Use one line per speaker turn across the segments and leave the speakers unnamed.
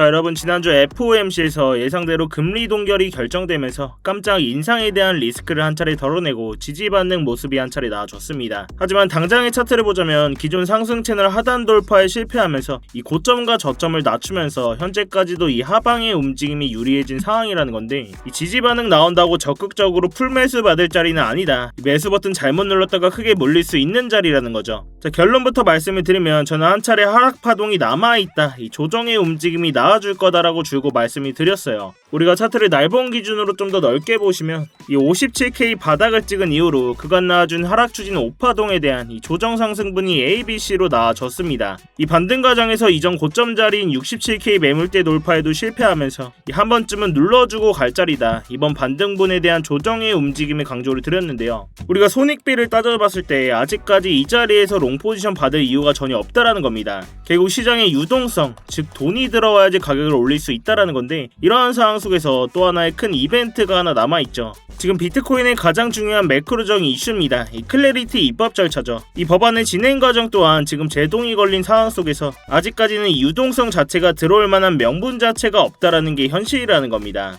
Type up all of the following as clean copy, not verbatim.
자, 여러분, 지난주 FOMC에서 예상대로 금리 동결이 결정되면서 깜짝 인상에 대한 리스크를 한 차례 덜어내고 지지받는 모습이 한 차례 나와줬습니다. 하지만 당장의 차트를 보자면 기존 상승 채널 하단 돌파에 실패하면서 이 고점과 저점을 낮추면서 현재까지도 이 하방의 움직임이 유리해진 상황이라는 건데, 이 지지 반응 나온다고 적극적으로 풀매수 받을 자리는 아니다. 매수 버튼 잘못 눌렀다가 크게 몰릴 수 있는 자리라는 거죠. 자, 결론부터 말씀을 드리면 저는 한 차례 하락 파동이 남아있다, 이 조정의 움직임이 나와줄 거다라고 줄고 말씀을 드렸어요. 우리가 차트를 날봉 기준으로 좀 더 넓게 보시면 이 57K 바닥을 찍은 이후로 그간 나와준 하락 추진 5파동에 대한 이 조정 상승분이 ABC로 나와졌습니다. 이 반등 과정에서 이전 고점 자리인 67K 매물대 돌파에도 실패하면서 한 번쯤은 눌러주고 갈 자리다, 이번 반등분에 대한 조정의 움직임을 강조를 드렸는데요. 우리가 손익비를 따져봤을 때 아직까지 이 자리에서 롱 포지션 받을 이유가 전혀 없다라는 겁니다. 결국 시장의 유동성, 즉 돈이 들어와야지 가격을 올릴 수 있다라는 건데, 이러한 상황 속에서 또 하나의 큰 이벤트가 하나 남아있죠. 지금 비트코인의 가장 중요한 매크로적 이슈입니다. 이 클래리티 입법 절차죠. 이 법안의 진행 과정 또한 지금 제동이 걸린 상황 속에서 아직까지는 유동성 자체가 들어올 만한 명분 자체가 없다라는 게 현실이라는 겁니다.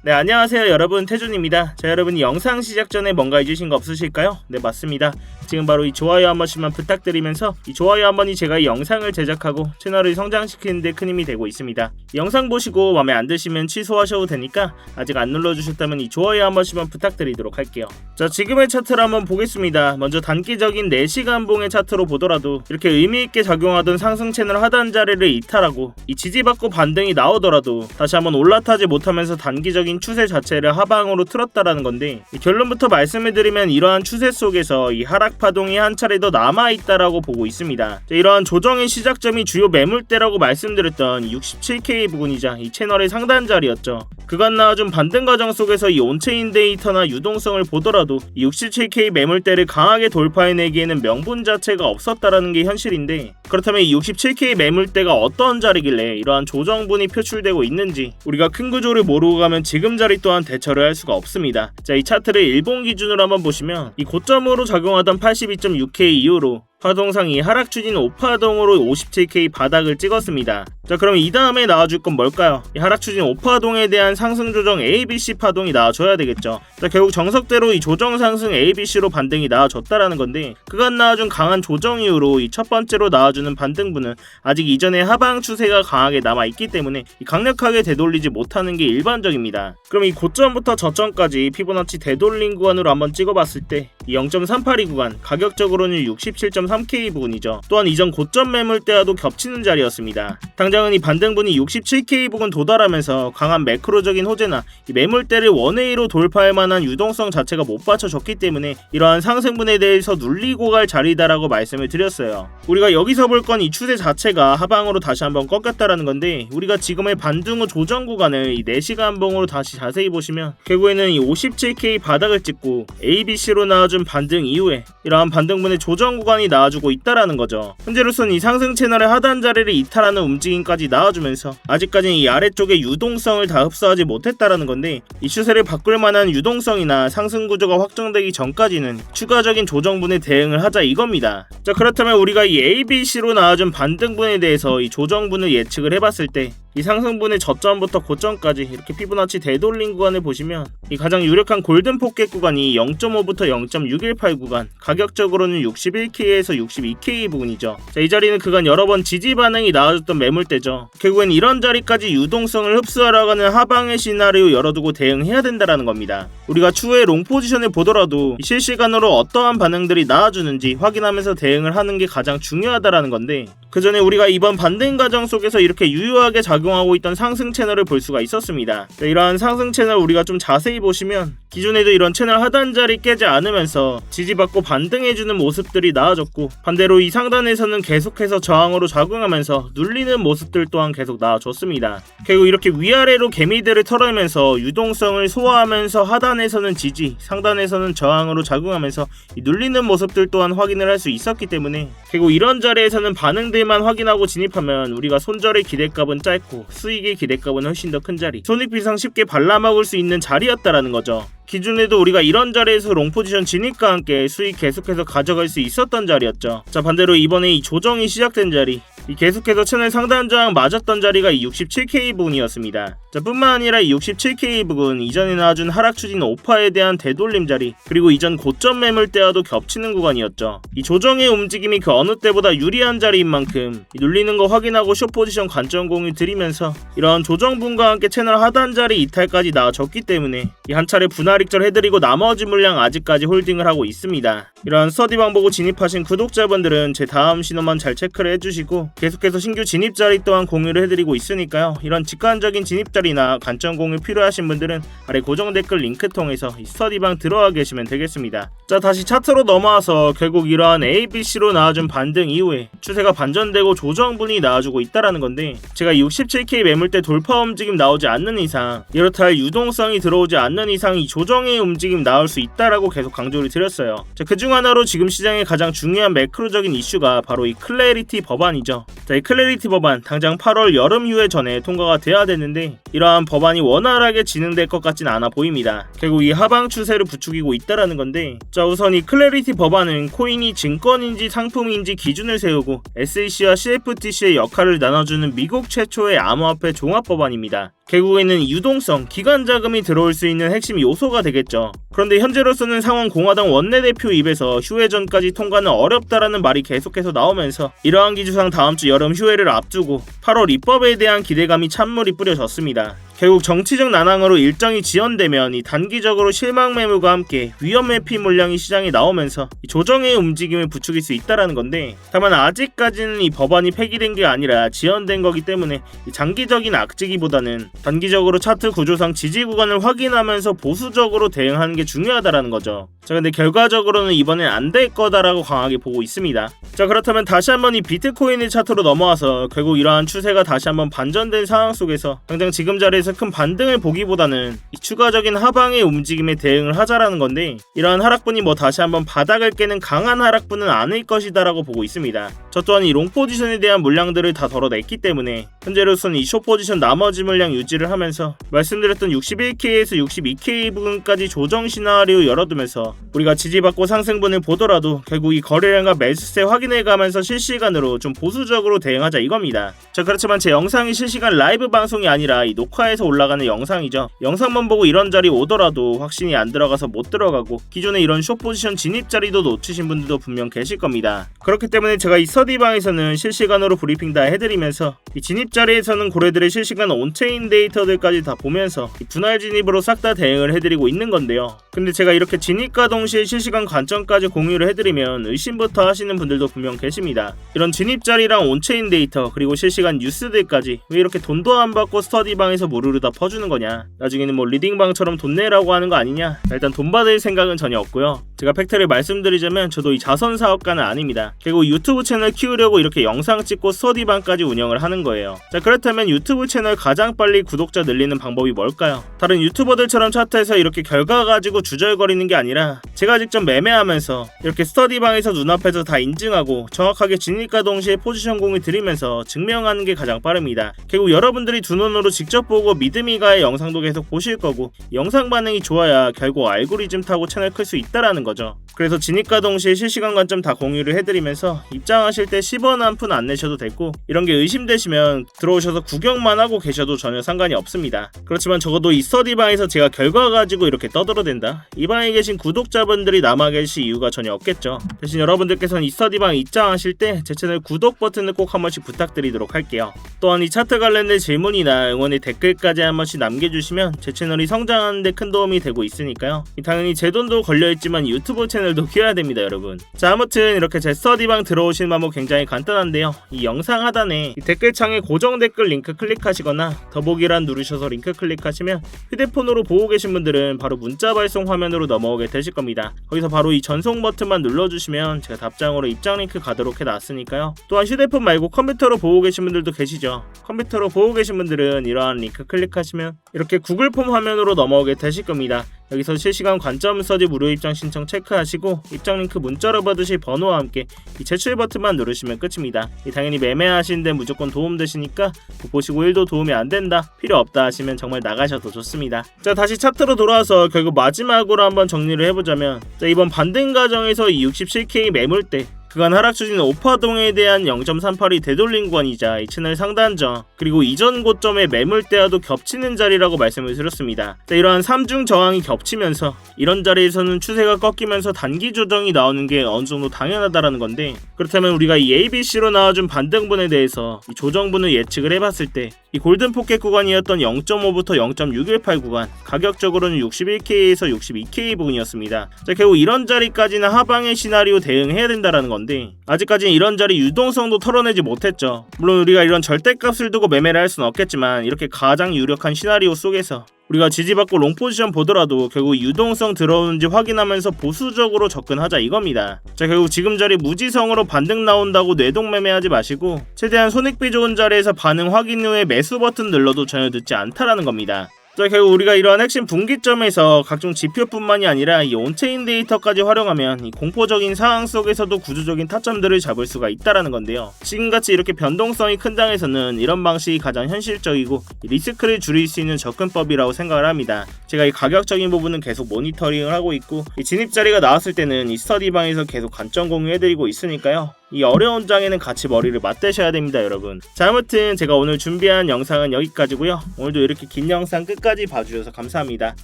네, 안녕하세요 여러분, 태준입니다. 자, 여러분, 영상 시작 전에 뭔가 잊으신 거 없으실까요? 네, 맞습니다. 지금 바로 이 좋아요 한 번씩만 부탁드리면서 이 좋아요 한 번이 제가 이 영상을 제작하고 채널을 성장시키는 데 큰 힘이 되고 있습니다. 이 영상 보시고 마음에 안 드시면 취소하셔도 되니까 아직 안 눌러주셨다면 이 좋아요 한 번씩만 부탁드리도록 할게요. 자, 지금의 차트를 한번 보겠습니다. 먼저 단기적인 4시간 봉의 차트로 보더라도 이렇게 의미있게 작용하던 상승 채널 하단 자리를 이탈하고 이 지지받고 반등이 나오더라도 다시 한번 올라타지 못하면서 단기적인 추세 자체를 하방으로 틀었다라는 건데, 결론부터 말씀을 드리면 이러한 추세 속에서 이 하락 파동이 한 차례 더 남아있다라고 보고 있습니다. 자, 이러한 조정의 시작점이 주요 매물대라고 말씀드렸던 67K 부근이자 이 채널의 상단 자리였죠. 그간 나와준 반등 과정 속에서 이 온체인 데이터나 유동성을 보더라도 이 67K 매물대를 강하게 돌파해내기에는 명분 자체가 없었다라는 게 현실인데, 그렇다면 이 67K 매물대가 어떤 자리길래 이러한 조정분이 표출되고 있는지 우리가 큰 구조를 모르고 가면 지금 자리 또한 대처를 할 수가 없습니다. 자, 이 차트를 일본 기준으로 한번 보시면 이 고점으로 작용하던 82.6K 이후로 파동상 이 하락 추진 5파동으로 57K 바닥을 찍었습니다. 자, 그럼 이 다음에 나와줄 건 뭘까요? 이 하락 추진 5파동에 대한 상승 조정 ABC 파동이 나와줘야 되겠죠. 자, 결국 정석대로 이 조정 상승 ABC로 반등이 나와줬다라는 건데, 그간 나와준 강한 조정 이후로 이 첫 번째로 나와주는 반등분은 아직 이전의 하방 추세가 강하게 남아있기 때문에 강력하게 되돌리지 못하는 게 일반적입니다. 그럼 이 고점부터 저점까지 피보나치 되돌림 구간으로 한번 찍어봤을 때 이 0.382 구간, 가격적으로는 67.3K 부근이죠. 또한 이전 고점 매물대와도 겹치는 자리였습니다. 당장은 이 반등분이 67K 부근 도달하면서 강한 매크로적인 호재나 이 매물대를 원웨이로 돌파할 만한 유동성 자체가 못 받쳐줬기 때문에 이러한 상승분에 대해서 눌리고 갈 자리다라고 말씀을 드렸어요. 우리가 여기서 볼 건 이 추세 자체가 하방으로 다시 한번 꺾였다라는 건데, 우리가 지금의 반등 후 조정 구간을 이 4시간 봉으로 다시 자세히 보시면 결국에는 이 57K 바닥을 찍고 ABC로 나와준 반등 이후에 이러한 반등분의 조정 구간이 나와주고 있다라는 거죠. 현재로서는 이 상승 채널의 하단 자리를 이탈하는 움직임까지 나와주면서 아직까지는 이 아래쪽의 유동성을 다 흡수하지 못했다라는 건데, 이 추세를 바꿀 만한 유동성이나 상승 구조가 확정되기 전까지는 추가적인 조정분에 대응을 하자 이겁니다. 자, 그렇다면 우리가 이 ABC로 나와준 반등분에 대해서 이 조정분을 예측을 해봤을 때 이 상승분의 저점부터 고점까지 이렇게 피보나치 되돌림 구간을 보시면 이 가장 유력한 골든 포켓 구간이 0.5부터 0.618 구간, 가격적으로는 61K에서 62K 부근이죠. 자, 이 자리는 그간 여러 번 지지 반응이 나와줬던 매물대죠. 결국엔 이런 자리까지 유동성을 흡수하려가는 하방의 시나리오 열어두고 대응해야 된다라는 겁니다. 우리가 추후에 롱 포지션을 보더라도 실시간으로 어떠한 반응들이 나와주는지 확인하면서 대응을 하는 게 가장 중요하다라는 건데, 그 전에 우리가 이번 반등 과정 속에서 이렇게 유효하게 작용하고 있던 상승 채널을 볼 수가 있었습니다. 자, 이러한 상승 채널 우리가 좀 자세히 보시면 기존에도 이런 채널 하단 자리 깨지 않으면서 지지받고 반등해주는 모습들이 나와줬고, 반대로 이 상단에서는 계속해서 저항으로 작용하면서 눌리는 모습들 또한 계속 나와줬습니다. 결국 이렇게 위아래로 개미들을 털어내면서 유동성을 소화하면서 하단에서는 지지, 상단에서는 저항으로 작용하면서 이 눌리는 모습들 또한 확인을 할 수 있었기 때문에 결국 이런 자리에서는 반응들만 확인하고 진입하면 우리가 손절의 기대값은 짧고 수익의 기대값은 훨씬 더 큰 자리, 손익 비상 쉽게 발라먹을 수 있는 자리였다라는 거죠. 기존에도 우리가 이런 자리에서 롱포지션 진입과 함께 수익 계속해서 가져갈 수 있었던 자리였죠. 자, 반대로 이번에 이 조정이 시작된 자리, 이 계속해서 채널 상단 저항 맞았던 자리가 이 67K 부근이었습니다. 자, 뿐만 아니라 이 67K 부근 이전에 나와준 하락 추진 오파에 대한 되돌림 자리, 그리고 이전 고점 매물대와도 겹치는 구간이었죠. 이 조정의 움직임이 그 어느 때보다 유리한 자리인 만큼 눌리는 거 확인하고 숏 포지션 관점 공유 드리면서 이런 조정분과 함께 채널 하단 자리 이탈까지 나와줬기 때문에 이 한 차례 분할 익절 해드리고 나머지 물량 아직까지 홀딩을 하고 있습니다. 이러한 스터디방 보고 진입하신 구독자분들은 제 다음 신호만 잘 체크를 해주시고 계속해서 신규 진입 자리 또한 공유를 해드리고 있으니까요. 이런 직관적인 진입 자리나 관점 공유 필요하신 분들은 아래 고정 댓글 링크 통해서 이 스터디방 들어와 계시면 되겠습니다. 자, 다시 차트로 넘어와서 결국 이러한 ABC로 나와준 반등 이후에 추세가 반전되고 조정분이 나와주고 있다라는 건데, 제가 67K 매물대 돌파 움직임 나오지 않는 이상, 이렇다 할 유동성이 들어오지 않는 이상 이 조정의 움직임 나올 수 있다라고 계속 강조를 드렸어요. 자, 그중 하나로 지금 시장의 가장 중요한 매크로적인 이슈가 바로 이 클래리티 법안이죠. 자, 이 클래리티 법안 당장 8월 여름 휴회 전에 통과가 돼야 되는데 이러한 법안이 원활하게 진행될 것 같진 않아 보입니다. 결국 이 하방 추세를 부추기고 있다라는 건데, 자, 우선 이 클래리티 법안은 코인이 증권인지 상품인지 기준을 세우고 SEC와 CFTC의 역할을 나눠주는 미국 최초의 암호화폐 종합 법안입니다. 결국에는 유동성, 기관 자금이 들어올 수 있는 핵심 요소가 되겠죠. 그런데 현재로서는 상원 공화당 원내대표 입에서 휴회 전까지 통과는 어렵다라는 말이 계속해서 나오면서 이러한 기조상 다음 주 여름 휴회를 앞두고 8월 입법에 대한 기대감이 찬물이 뿌려졌습니다. 결국 정치적 난항으로 일정이 지연되면 이 단기적으로 실망 매물과 함께 위험 회피 물량이 시장에 나오면서 이 조정의 움직임을 부추길 수 있다라는 건데, 다만 아직까지는 이 법안이 폐기된 게 아니라 지연된 거기 때문에 이 장기적인 악재기보다는 단기적으로 차트 구조상 지지 구간을 확인하면서 보수적으로 대응하는 게 중요하다라는 거죠. 자, 근데 결과적으로는 이번엔 안 될 거다라고 강하게 보고 있습니다. 자, 그렇다면 다시 한번 이 비트코인의 차트로 넘어와서 결국 이러한 추세가 다시 한번 반전된 상황 속에서 당장 지금 자리에서 큰 반등을 보기보다는 이 추가적인 하방의 움직임에 대응을 하자라는 건데, 이러한 하락분이 뭐 다시 한번 바닥을 깨는 강한 하락분은 아닐 것이다라고 보고 있습니다. 저 또한 이 롱 포지션에 대한 물량들을 다 덜어냈기 때문에 현재로서는 이 숏 포지션 나머지 물량 유지를 하면서 말씀드렸던 61K에서 62K 부분까지 조정 시나리오 열어두면서 우리가 지지받고 상승분을 보더라도 결국 이 거래량과 매수세 확인해가면서 실시간으로 좀 보수적으로 대응하자 이겁니다. 자, 그렇지만 제 영상이 실시간 라이브 방송이 아니라 이 녹화해서 올라가는 영상이죠. 영상만 보고 이런 자리 오더라도 확신이 안 들어가서 못 들어가고 기존에 이런 숏 포지션 진입 자리도 놓치신 분들도 분명 계실 겁니다. 그렇기 때문에 제가 이 스터디방에서는 실시간으로 브리핑 다 해드리면서 이 진입 자리에서는 고래들의 실시간 온체인 데이터들까지 다 보면서 이 분할 진입으로 싹 다 대응을 해드리고 있는 건데요. 근데 제가 이렇게 진입과 동시에 실시간 관점까지 공유를 해드리면 의심부터 하시는 분들도 분명 계십니다. 이런 진입 자리랑 온체인 데이터 그리고 실시간 뉴스들까지 왜 이렇게 돈도 안 받고 스터디방에서 무료로 다 퍼주는 거냐, 나중에는 뭐 리딩방처럼 돈 내라고 하는 거 아니냐. 일단 돈 받을 생각은 전혀 없고요. 제가 팩트를 말씀드리자면 저도 이 자선 사업가는 아닙니다. 결국 유튜브 채널 키우려고 이렇게 영상 찍고 스터디방까지 운영을 하는 거예요. 자, 그렇다면 유튜브 채널 가장 빨리 구독자 늘리는 방법이 뭘까요? 다른 유튜버들처럼 차트에서 이렇게 결과 가지고 주절거리는 게 아니라 제가 직접 매매하면서 이렇게 스터디방에서 눈앞에서 다 인증하고 정확하게 진입과 동시에 포지션 공유 드리면서 증명하는 게 가장 빠릅니다. 결국 여러분들이 두 눈으로 직접 보고 믿음이 가의 영상도 계속 보실 거고 영상 반응이 좋아야 결국 알고리즘 타고 채널 클 수 있다라는 거죠. 그래서 진입과 동시에 실시간 관점 다 공유를 해드리면서 입장하실 때 10원 한 푼 안 내셔도 되고, 이런 게 의심되시면 들어오셔서 구경만 하고 계셔도 전혀 상관이 없습니다. 그렇지만 적어도 이 스터디방에서 제가 결과 가지고 이렇게 떠들어댄다, 이 방에 계신 구독자분들이 남아 계실 이유가 전혀 없겠죠. 대신 여러분들께서는 이 스터디방 입장하실 때 제 채널 구독 버튼을 꼭 한 번씩 부탁드리도록 할게요. 또한 이 차트 관련된 질문이나 응원의 댓글까지 한 번씩 남겨주시면 제 채널이 성장하는 데 큰 도움이 되고 있으니까요. 당연히 제 돈도 걸려있지만 유튜브 채널도 키워야 됩니다, 여러분. 자, 아무튼 이렇게 제 스터디방 들어오시는 방법 굉장히 간단한데요. 이 영상 하단에 이 댓글창에 고정 댓글 링크 클릭하시거나 더보기란 누르셔서 링크 클릭하시면 휴대폰으로 보고 계신 분들은 바로 문자 발송 화면으로 넘어오게 되실 겁니다. 거기서 바로 이 전송 버튼만 눌러주시면 제가 답장으로 입장 링크 가도록 해놨으니까요. 또한 휴대폰 말고 컴퓨터로 보고 계신 분들도 계시죠. 컴퓨터로 보고 계신 분들은 이러한 링크 클릭하시면 이렇게 구글 폼 화면으로 넘어오게 되실 겁니다. 여기서 실시간 관점 스터디 무료 입장 신청 체크하시고 입장 링크 문자로 받으실 번호와 함께 이 제출 버튼만 누르시면 끝입니다. 당연히 매매하시는데 무조건 도움되시니까 보시고 1도 도움이 안 된다, 필요 없다 하시면 정말 나가셔도 좋습니다. 자, 다시 차트로 돌아와서 결국 마지막으로 한번 정리를 해보자면, 자, 이번 반등 과정에서 이 67K 매물대, 그간 하락 추진 오파동에 대한 0.38이 되돌린 구간이자 이 채널 상단점, 그리고 이전 고점의 매물대와도 겹치는 자리라고 말씀을 드렸습니다. 자, 이러한 3중 저항이 겹치면서 이런 자리에서는 추세가 꺾이면서 단기 조정이 나오는 게 어느 정도 당연하다라는 건데, 그렇다면 우리가 이 ABC로 나와준 반등분에 대해서 이 조정분을 예측을 해봤을 때 이 골든 포켓 구간이었던 0.5부터 0.618 구간, 가격적으로는 61K에서 62K 부근이었습니다. 자, 결국 이런 자리까지는 하방의 시나리오 대응해야 된다라는 건데, 아직까지는 이런 자리 유동성도 털어내지 못했죠. 물론 우리가 이런 절대값을 두고 매매를 할 수는 없겠지만, 이렇게 가장 유력한 시나리오 속에서 우리가 지지받고 롱 포지션 보더라도 결국 유동성 들어오는지 확인하면서 보수적으로 접근하자 이겁니다. 자, 결국 지금 자리 무지성으로 반등 나온다고 뇌동 매매하지 마시고 최대한 손익비 좋은 자리에서 반응 확인 후에 매수 버튼 눌러도 전혀 늦지 않다라는 겁니다. 자, 결국 우리가 이러한 핵심 분기점에서 각종 지표뿐만이 아니라 이 온체인 데이터까지 활용하면 이 공포적인 상황 속에서도 구조적인 타점들을 잡을 수가 있다라는 건데요. 지금같이 이렇게 변동성이 큰 장에서는 이런 방식이 가장 현실적이고 리스크를 줄일 수 있는 접근법이라고 생각을 합니다. 제가 이 가격적인 부분은 계속 모니터링을 하고 있고, 이 진입 자리가 나왔을 때는 이 스터디방에서 계속 관점 공유해드리고 있으니까요. 이 어려운 장에는 같이 머리를 맞대셔야 됩니다, 여러분. 자, 아무튼 제가 오늘 준비한 영상은 여기까지고요. 오늘도 이렇게 긴 영상 끝까지 봐주셔서 감사합니다.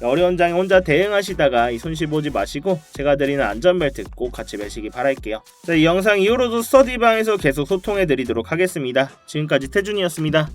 어려운 장에 혼자 대응하시다가 이 손실 보지 마시고 제가 드리는 안전벨트 꼭 같이 매시기 바랄게요. 자, 이 영상 이후로도 스터디방에서 계속 소통해드리도록 하겠습니다. 지금까지 태준이었습니다.